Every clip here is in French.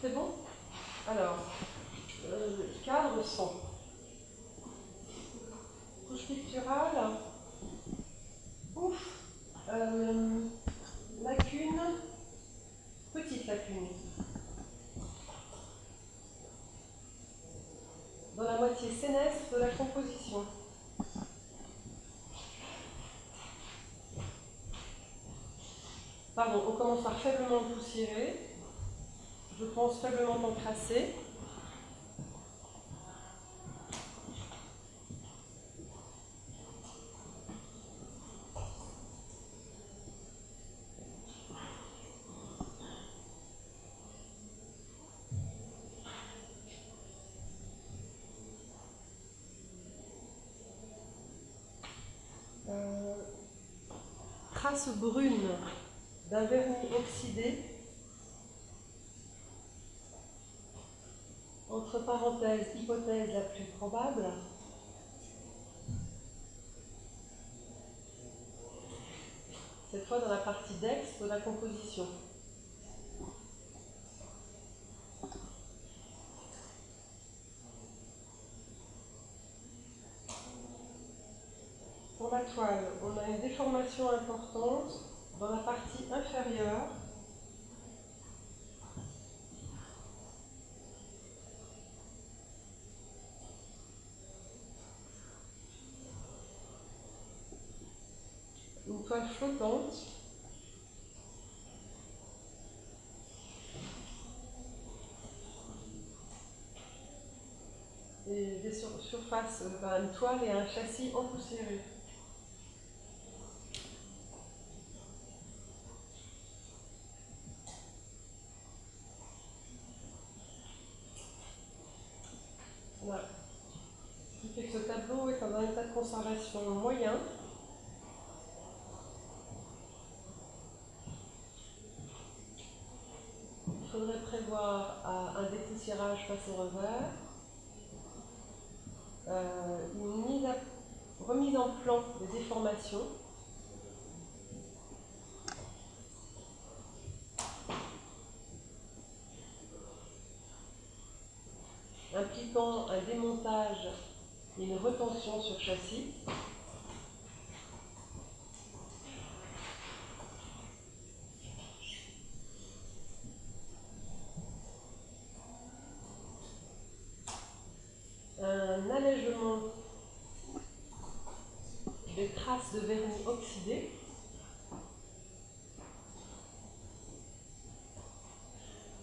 C'est bon? Alors, cadre son. Couche picturale. Ouf. Lacune. Petite lacune. Dans la moitié sénestre de la composition. Pardon, on commence par faiblement poussiérer. Je pense faiblement encrassé. Trace brune d'un vernis oxydé, entre parenthèses, hypothèse la plus probable, cette fois dans la partie d'ex de la composition. Pour la toile, on a une déformation importante dans la partie inférieure. Une toile flottante. Et des surfaces, une toile et un châssis empoussiéré. Voilà. Ce qui fait que ce tableau est dans un état de conservation moyen. Il faudrait prévoir un dépoussiérage face au revers, une remise en plan des déformations, impliquant un démontage et une retention sur châssis. Un allègement des traces de vernis oxydé.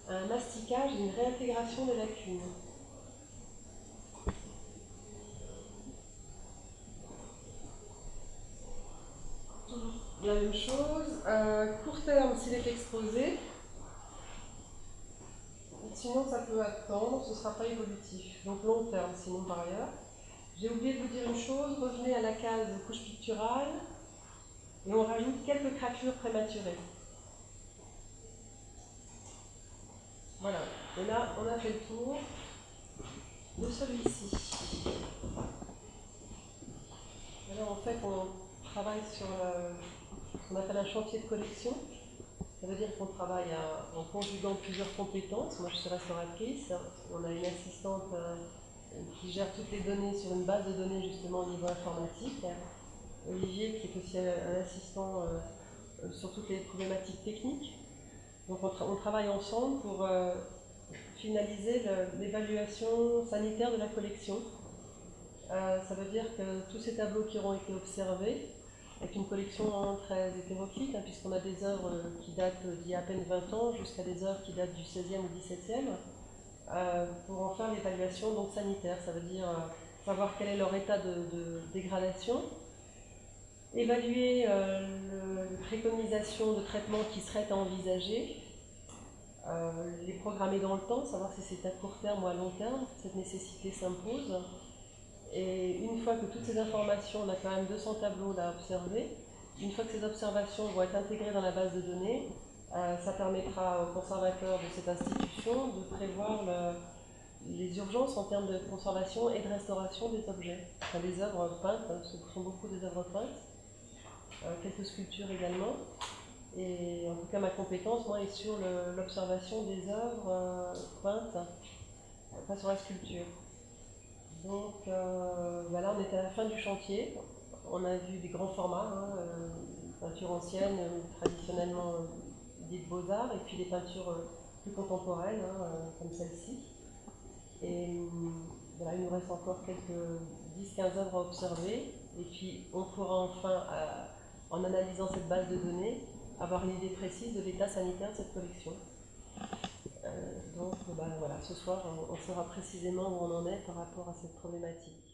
Un masticage et une réintégration des lacunes. La même chose, court terme s'il est exposé, sinon ça peut attendre, ce ne sera pas évolutif. Donc long terme sinon par ailleurs. J'ai oublié de vous dire une chose, revenez à la case couche picturale et on rajoute quelques craquelures prématurées. Voilà, et là on a fait le tour de celui-ci. Alors en fait on travaille sur ce qu'on appelle un chantier de collection. Ça veut dire qu'on travaille en conjuguant plusieurs compétences. Moi je suis restauratrice, on a une assistante qui gère toutes les données sur une base de données justement au niveau informatique. Olivier qui est aussi un assistant sur toutes les problématiques techniques. Donc on travaille ensemble pour finaliser l'évaluation sanitaire de la collection. Ça veut dire que tous ces tableaux qui auront été observés, avec une collection très hétéroclite, puisqu'on a des œuvres qui datent d'il y a à peine 20 ans jusqu'à des œuvres qui datent du 16e ou 17e, pour en faire l'évaluation donc sanitaire. Ça veut dire savoir quel est leur état de dégradation, évaluer les préconisations de traitement qui seraient à envisager, les programmer dans le temps, savoir si c'est à court terme ou à long terme, cette nécessité s'impose. Et une fois que toutes ces informations, on a quand même 200 tableaux à observer, une fois que ces observations vont être intégrées dans la base de données, ça permettra aux conservateurs de cette institution de prévoir les urgences en termes de conservation et de restauration des objets, enfin des œuvres peintes, ce sont beaucoup des œuvres peintes, quelques sculptures également. Et en tout cas, ma compétence, moi, est sur l'observation des œuvres peintes, pas sur la sculpture. Donc voilà, on était à la fin du chantier. On a vu des grands formats, hein, peintures anciennes, traditionnellement dites beaux-arts, et puis des peintures plus contemporaines, hein, comme celle-ci. Et voilà, il nous reste encore quelques 10-15 œuvres à observer. Et puis on pourra enfin, en analysant cette base de données, avoir une idée précise de l'état sanitaire de cette collection. Donc voilà, ce soir, on saura précisément où on en est par rapport à cette problématique.